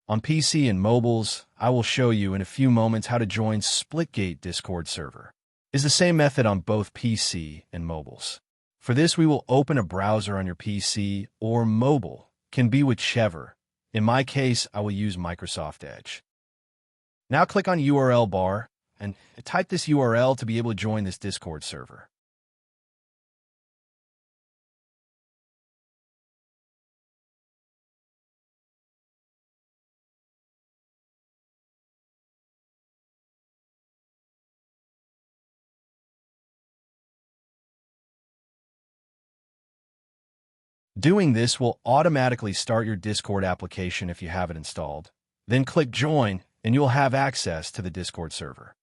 On PC and mobiles, I will show you in a few moments how to join Splitgate Discord server. It's the same method on both PC and mobiles. For this, we will open a browser on your PC or mobile, can be whichever. In my case, I will use Microsoft Edge. Now click on URL bar and type this URL to be able to join this Discord server. Doing this will automatically start your Discord application if you have it installed. Then click Join, and you'll have access to the Discord server.